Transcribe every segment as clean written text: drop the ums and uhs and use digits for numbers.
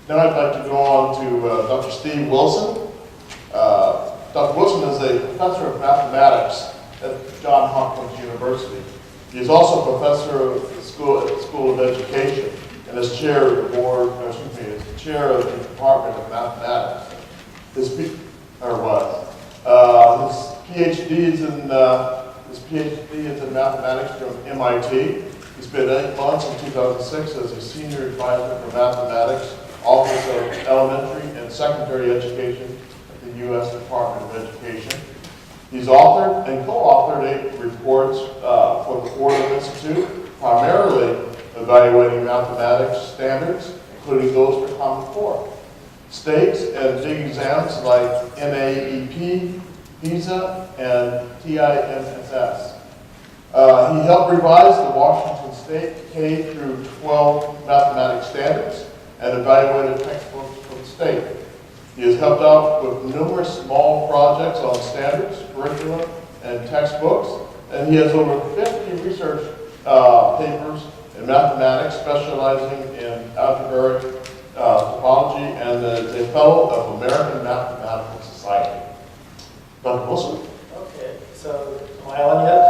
Now I'd like to go on to Dr. Steve Wilson. Dr. Wilson is a professor of mathematics at Johns Hopkins University. He is also a professor of the School of Education and is chair of the board, is chair of the Department of Mathematics. His PhD is in mathematics from MIT. He spent 8 months in 2006 as a senior advisor for mathematics, Office of Elementary and Secondary Education at the U.S. Department of Education. He's authored and co-authored 8 reports for the Fordham Institute, primarily evaluating mathematics standards, including those for Common Core. Stakes and big exams like NAEP, PISA, and TIMSS. He helped revise the Washington State K through 12 mathematics standards and evaluated textbooks for the state. He has helped out with numerous small projects on standards, curriculum, and textbooks, and he has over 50 research papers in mathematics, specializing in algebraic topology, and is a fellow of American Mathematical Society. Dr. Wilson? Okay, so am I on yet?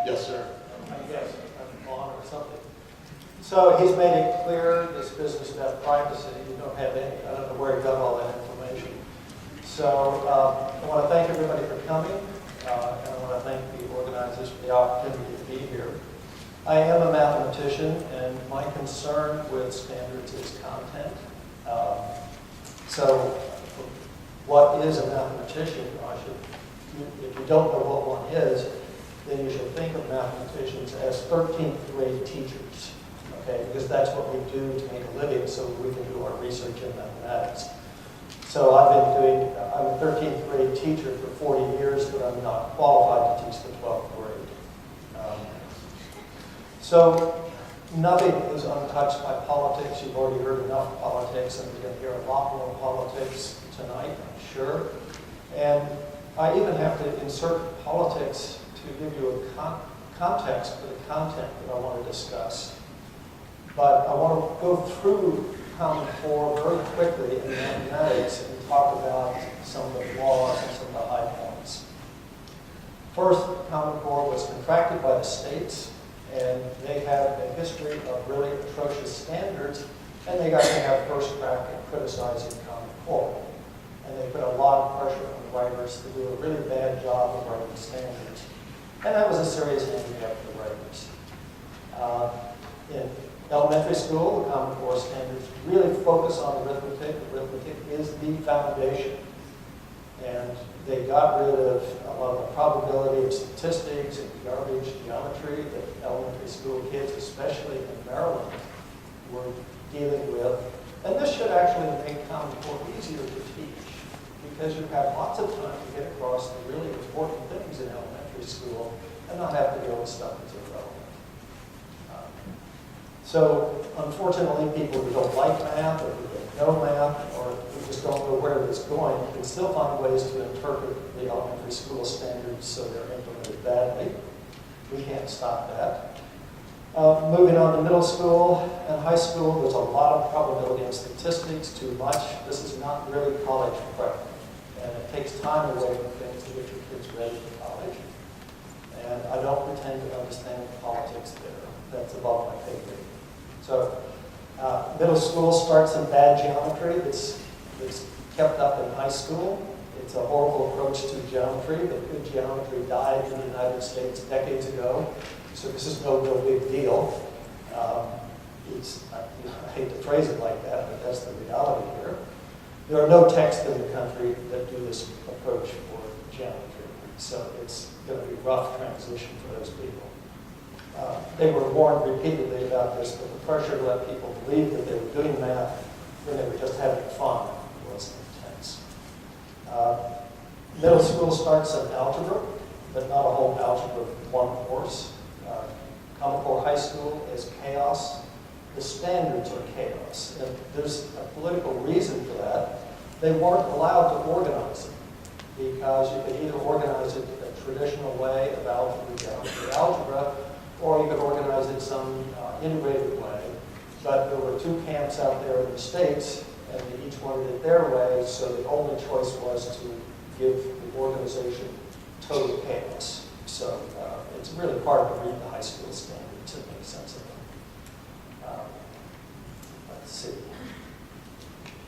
Yes, sir. I guess I'm on or something. So he's made it clear this business about privacy, you don't have any. I don't know where he got all that information. So I want to thank everybody for coming, and I want to thank the organizers for the opportunity to be here. I am a mathematician, and my concern with standards is content. So what is a mathematician? If you don't know what one is, then you should think of mathematicians as 13th grade teachers, okay? Because that's what we do to make a living so we can do our research in mathematics. So I'm a 13th grade teacher for 40 years, but I'm not qualified to teach the 12th grade. So nothing is untouched by politics. You've already heard enough politics, and we're going to hear a lot more politics tonight, I'm sure. And I even have to insert politics to give you a context for the content that I want to discuss. But I want to go through Common Core very quickly in mathematics and talk about some of the laws and some of the high points. First, Common Core was contracted by the states, and they have a history of really atrocious standards, and they got to have first crack at criticizing Common Core. And they put a lot of pressure on the writers to do a really bad job of writing standards. And that was a serious handicap for the writers. In elementary school, the Common Core standards really focus on arithmetic. Arithmetic is the foundation. And they got rid of a lot of the probability of statistics and garbage geometry that elementary school kids, especially in Maryland, were dealing with. And this should actually make Common Core easier to teach, because you have lots of time to get across the really important things in elementary school and not have to deal with stuff that's irrelevant. So unfortunately, people who don't like math or who don't know math or who just don't know where it's going can still find ways to interpret the elementary school standards so they're implemented badly. We can't stop that. Moving on to middle school and high school, there's a lot of probability and statistics, too much. This is not really college prep. And it takes time away from things to get your kids ready for college. And I don't pretend to understand the politics there. That's above my pay grade. So middle school starts in bad geometry that's kept up in high school. It's a horrible approach to geometry, but good geometry died in the United States decades ago. So this is no real big deal. I hate to phrase it like that, but that's the reality here. There are no texts in the country that do this approach for geometry. So it's going to be a rough transition for those people. They were warned repeatedly about this, but the pressure to let people believe that they were doing math when they were just having fun was intense. Middle school starts in algebra, but not a whole algebra one course. Common Core High School is chaos. The standards are chaos. And there's a political reason for that. They weren't allowed to organize it because you could either organize it a traditional way of algebra, geometry, algebra, or you could organize it some integrated way. but there were 2 camps out there in the States, and they each wanted it their way, so the only choice was to give the organization total chaos. So it's really hard to read the high school standard to make sense of them. Let's see.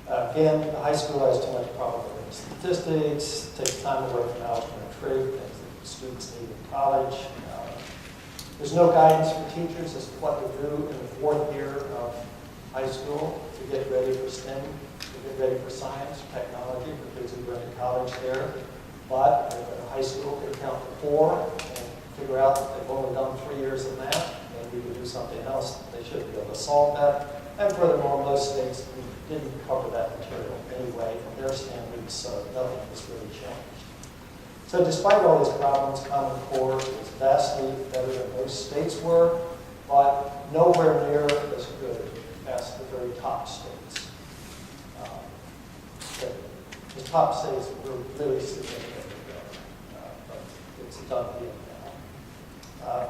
Again, the high school has too much probability statistics, takes time away from algebra and trig, things that students need in college. There's no guidance for teachers as to what to do in the 4th year of high school to get ready for STEM, to get ready for science, technology, for kids who go into college there. But if a high school can count to 4 and figure out that they've only done 3 years of math, maybe to do something else, they should be able to solve that. And furthermore, most states didn't cover that material anyway from their standards, so nothing has really changed. So despite all these problems, Common Core is vastly better than most states were, but nowhere near as good as the very top states. The top states were really significantly better, but it's a done deal now.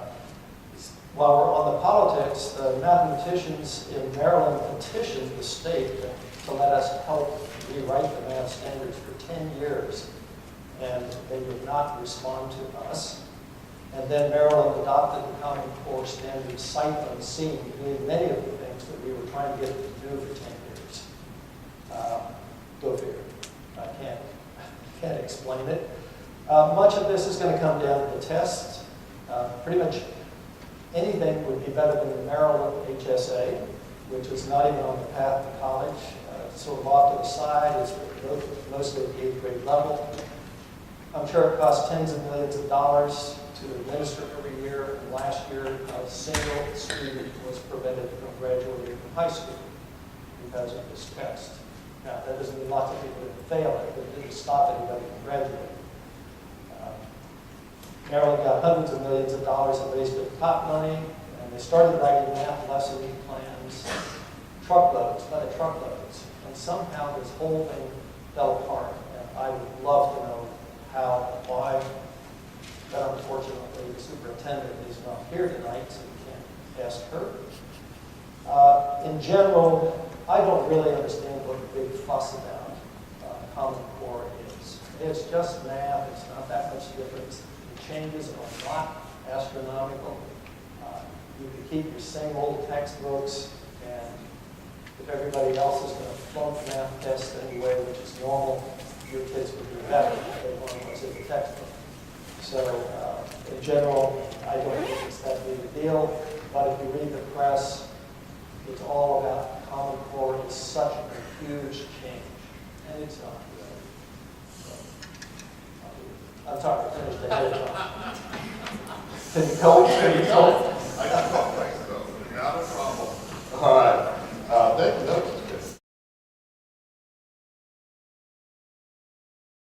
While we're on the politics, the mathematicians in Maryland petitioned the state to let us help rewrite the math standards for 10 years. And they would not respond to us. And then Maryland adopted the Common Core standards sight unseen, doing many of the things that we were trying to get them to do for 10 years. Go figure. I can't explain it. Much of this is going to come down to the tests. Pretty much anything would be better than the Maryland HSA, which is not even on the path to college. It's sort of off to the side. It's mostly at the 8th grade level. I'm sure it costs tens of millions of dollars to administer every year. And last year, a single student was prevented from graduating from high school because of this test. Now, that doesn't mean lots of people didn't fail it, but it didn't stop anybody from graduating. Maryland got hundreds of millions of dollars in raised at the top money, and they started writing math lesson plans, truckloads, by the truckloads. And somehow this whole thing fell apart. And I would love to know how and why, but unfortunately the superintendent is not here tonight, so we can't ask her. In general, I don't really understand what the big fuss about Common Core is. It's just math, it's not that much difference. The changes are not astronomical. You can keep your same old textbooks, and if everybody else is going to flunk math tests anyway, which is normal, your kids would do better if they learn what's in the textbook. So in general, I don't think it's that big a deal, but if you read the press, it's all about Common Core is such a huge change, and it's not good. So, I'm sorry, I finished ahead of time. Can you go?